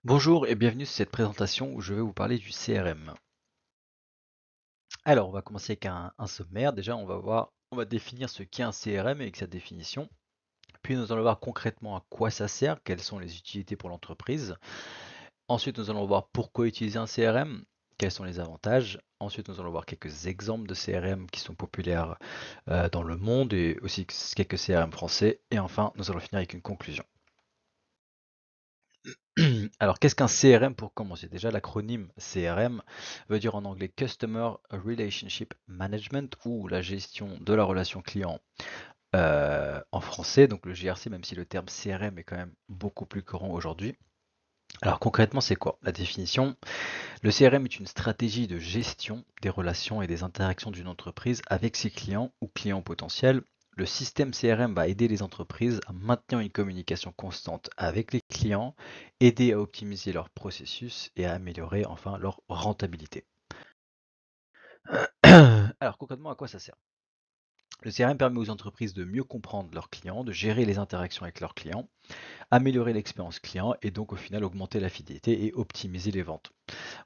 Bonjour et bienvenue sur cette présentation où je vais vous parler du CRM. Alors, on va commencer avec un sommaire. Déjà, on va définir ce qu'est un CRM avec sa définition. Puis, nous allons voir concrètement à quoi ça sert, quelles sont les utilités pour l'entreprise. Ensuite, nous allons voir pourquoi utiliser un CRM, quels sont les avantages. Ensuite, nous allons voir quelques exemples de CRM qui sont populaires dans le monde et aussi quelques CRM français. Et enfin, nous allons finir avec une conclusion. Alors, qu'est-ce qu'un CRM pour commencer? Déjà, l'acronyme CRM veut dire en anglais Customer Relationship Management ou la gestion de la relation client en français, donc le GRC, même si le terme CRM est quand même beaucoup plus courant aujourd'hui. Alors concrètement, c'est quoi? La définition, le CRM est une stratégie de gestion des relations et des interactions d'une entreprise avec ses clients ou clients potentiels. Le système CRM va aider les entreprises à maintenir une communication constante avec les clients, aider à optimiser leurs processus et à améliorer enfin leur rentabilité. Alors concrètement, à quoi ça sert? Le CRM permet aux entreprises de mieux comprendre leurs clients, de gérer les interactions avec leurs clients, améliorer l'expérience client et donc au final augmenter la fidélité et optimiser les ventes.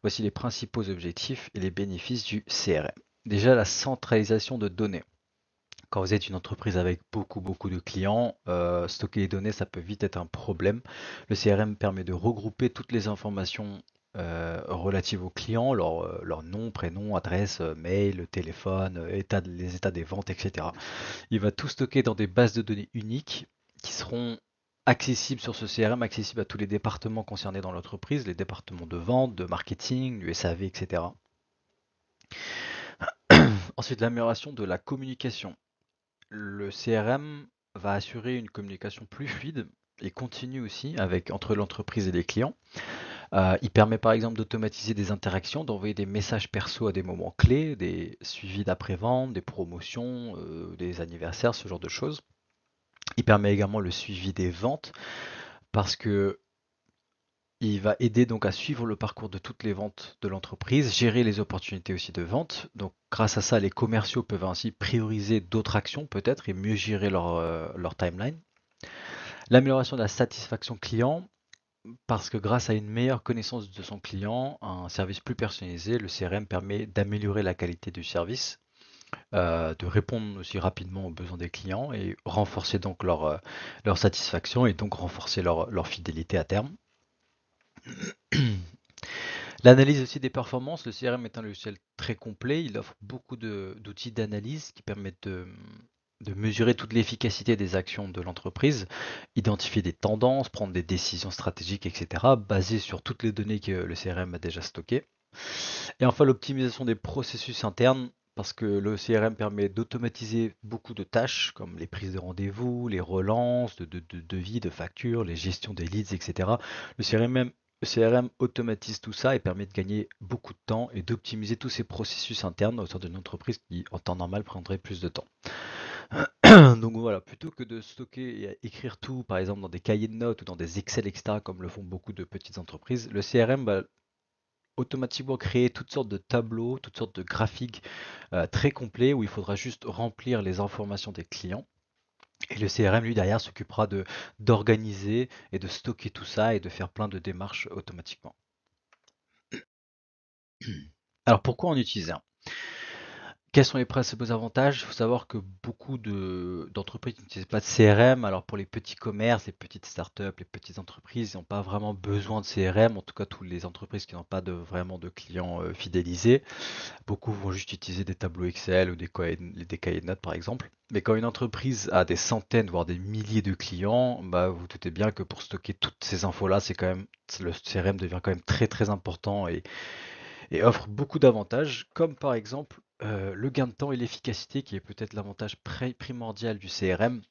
Voici les principaux objectifs et les bénéfices du CRM. Déjà, la centralisation de données. Quand vous êtes une entreprise avec beaucoup de clients, stocker les données, ça peut vite être un problème. Le CRM permet de regrouper toutes les informations relatives aux clients, leur nom, prénom, adresse, mail, téléphone, les états des ventes, etc. Il va tout stocker dans des bases de données uniques qui seront accessibles sur ce CRM, accessibles à tous les départements concernés dans l'entreprise, les départements de vente, de marketing, du SAV, etc. Ensuite, l'amélioration de la communication. Le CRM va assurer une communication plus fluide et continue aussi entre l'entreprise et les clients. Il permet par exemple d'automatiser des interactions, d'envoyer des messages perso à des moments clés, des suivis d'après-vente, des promotions, des anniversaires, ce genre de choses. Il permet également le suivi des ventes parce que il va aider donc à suivre le parcours de toutes les ventes de l'entreprise, gérer les opportunités aussi de vente. Donc grâce à ça, les commerciaux peuvent ainsi prioriser d'autres actions peut-être et mieux gérer leur timeline. L'amélioration de la satisfaction client, parce que grâce à une meilleure connaissance de son client, un service plus personnalisé, le CRM permet d'améliorer la qualité du service, de répondre aussi rapidement aux besoins des clients et renforcer donc leur satisfaction et donc renforcer leur fidélité à terme. L'analyse aussi des performances, le CRM est un logiciel très complet, il offre beaucoup d'outils d'analyse qui permettent de mesurer toute l'efficacité des actions de l'entreprise, identifier des tendances, prendre des décisions stratégiques, etc., basées sur toutes les données que le CRM a déjà stockées. Et enfin, l'optimisation des processus internes, parce que le CRM permet d'automatiser beaucoup de tâches, comme les prises de rendez-vous, les relances, de devis, de factures, les gestions des leads, etc. Le CRM automatise tout ça et permet de gagner beaucoup de temps et d'optimiser tous ces processus internes au sein d'une entreprise qui, en temps normal, prendrait plus de temps. Donc voilà, plutôt que de stocker et écrire tout, par exemple, dans des cahiers de notes ou dans des Excel, etc., comme le font beaucoup de petites entreprises, le CRM va automatiquement créer toutes sortes de tableaux, toutes sortes de graphiques très complets où il faudra juste remplir les informations des clients. Et le CRM, lui, derrière, s'occupera d'organiser et de stocker tout ça et de faire plein de démarches automatiquement. Alors pourquoi en utiliser un? Quels sont les principaux avantages? Il faut savoir que beaucoup d'entreprises n'utilisent pas de CRM. Alors pour les petits commerces, les petites startups, les petites entreprises, ils n'ont pas vraiment besoin de CRM. En tout cas, toutes les entreprises qui n'ont pas vraiment de clients fidélisés. Beaucoup vont juste utiliser des tableaux Excel ou des cahiers de notes par exemple. Mais quand une entreprise a des centaines, voire des milliers de clients, bah, vous doutez bien que pour stocker toutes ces infos-là, le CRM devient quand même très important et offre beaucoup d'avantages, comme par exemple le gain de temps et l'efficacité, qui est peut-être l'avantage primordial du CRM,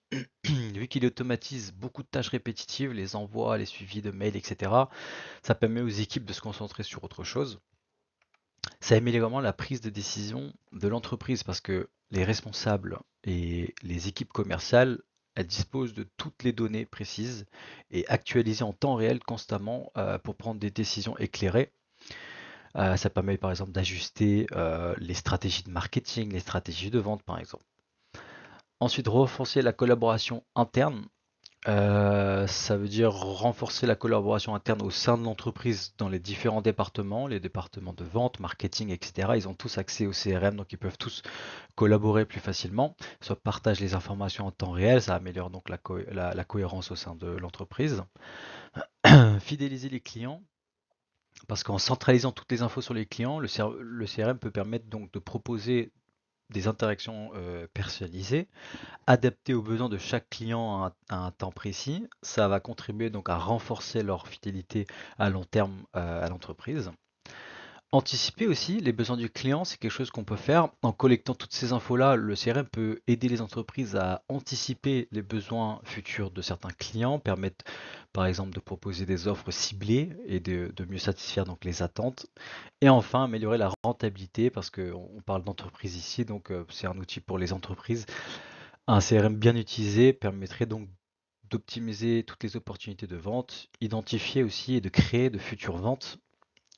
vu qu'il automatise beaucoup de tâches répétitives, les envois, les suivis de mails, etc. Ça permet aux équipes de se concentrer sur autre chose. Ça améliore également la prise de décision de l'entreprise parce que les responsables et les équipes commerciales, elles disposent de toutes les données précises et actualisées en temps réel constamment pour prendre des décisions éclairées. Ça permet par exemple d'ajuster les stratégies de marketing, les stratégies de vente par exemple. Ensuite, renforcer la collaboration interne. Ça veut dire renforcer la collaboration interne au sein de l'entreprise dans les différents départements, les départements de vente, marketing, etc. Ils ont tous accès au CRM, donc ils peuvent tous collaborer plus facilement. Soit partagent les informations en temps réel, ça améliore donc la cohérence au sein de l'entreprise. Fidéliser les clients, parce qu'en centralisant toutes les infos sur les clients, le CRM peut permettre donc de proposer des interactions personnalisées, adaptées aux besoins de chaque client à un temps précis. Ça va contribuer donc à renforcer leur fidélité à long terme à l'entreprise. Anticiper aussi les besoins du client, c'est quelque chose qu'on peut faire en collectant toutes ces infos-là. Le CRM peut aider les entreprises à anticiper les besoins futurs de certains clients, permettre par exemple de proposer des offres ciblées et de mieux satisfaire donc les attentes. Et enfin, améliorer la rentabilité parce qu'on parle d'entreprise ici, donc c'est un outil pour les entreprises. Un CRM bien utilisé permettrait donc d'optimiser toutes les opportunités de vente, identifier aussi et de créer de futures ventes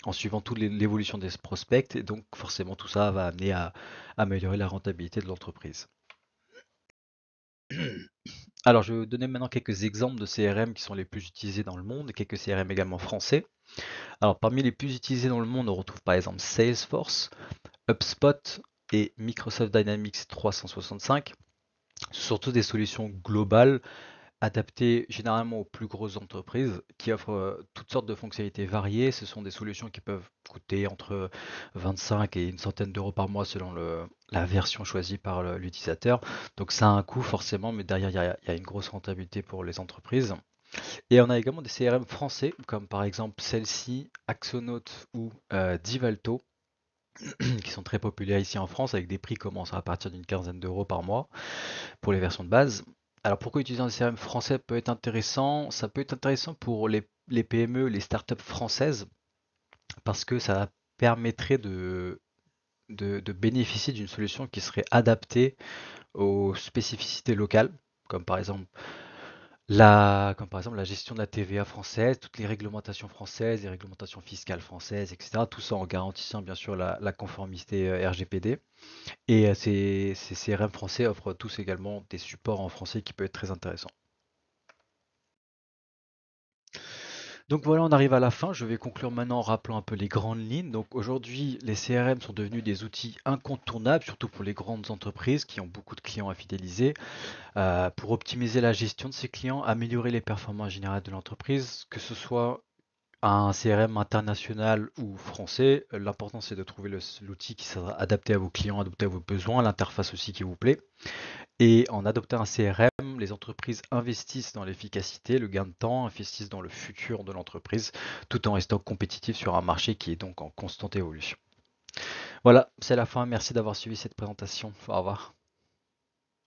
en suivant toute l'évolution des prospects. Et donc forcément tout ça va amener à améliorer la rentabilité de l'entreprise. Alors je vais vous donner maintenant quelques exemples de CRM qui sont les plus utilisés dans le monde et quelques CRM également français. Alors parmi les plus utilisés dans le monde, on retrouve par exemple Salesforce, HubSpot et Microsoft Dynamics 365. Ce sont surtout des solutions globales adapté généralement aux plus grosses entreprises qui offrent toutes sortes de fonctionnalités variées. Ce sont des solutions qui peuvent coûter entre 25 et une centaine d'euros par mois selon la version choisie par l'utilisateur. Donc ça a un coût forcément, mais derrière il y a une grosse rentabilité pour les entreprises. Et on a également des CRM français comme par exemple celle-ci, Axonote ou Divalto qui sont très populaires ici en France avec des prix commençant à partir d'une quinzaine d'euros par mois pour les versions de base. Alors pourquoi utiliser un CRM français peut être intéressant? Ça peut être intéressant pour les PME, les startups françaises, parce que ça permettrait de bénéficier d'une solution qui serait adaptée aux spécificités locales, comme par exemple la gestion de la TVA française, toutes les réglementations françaises, les réglementations fiscales françaises, etc. Tout ça en garantissant bien sûr la conformité RGPD. Et ces CRM français offrent tous également des supports en français qui peuvent être très intéressants. Donc voilà, on arrive à la fin. Je vais conclure maintenant en rappelant un peu les grandes lignes. Donc aujourd'hui, les CRM sont devenus des outils incontournables, surtout pour les grandes entreprises qui ont beaucoup de clients à fidéliser, pour optimiser la gestion de ces clients, améliorer les performances générales de l'entreprise, que ce soit un CRM international ou français. L'important c'est de trouver l'outil qui sera adapté à vos clients, adapté à vos besoins, l'interface aussi qui vous plaît. Et en adoptant un CRM, les entreprises investissent dans l'efficacité, le gain de temps, investissent dans le futur de l'entreprise, tout en restant compétitifs sur un marché qui est donc en constante évolution. Voilà, c'est la fin. Merci d'avoir suivi cette présentation. Au revoir.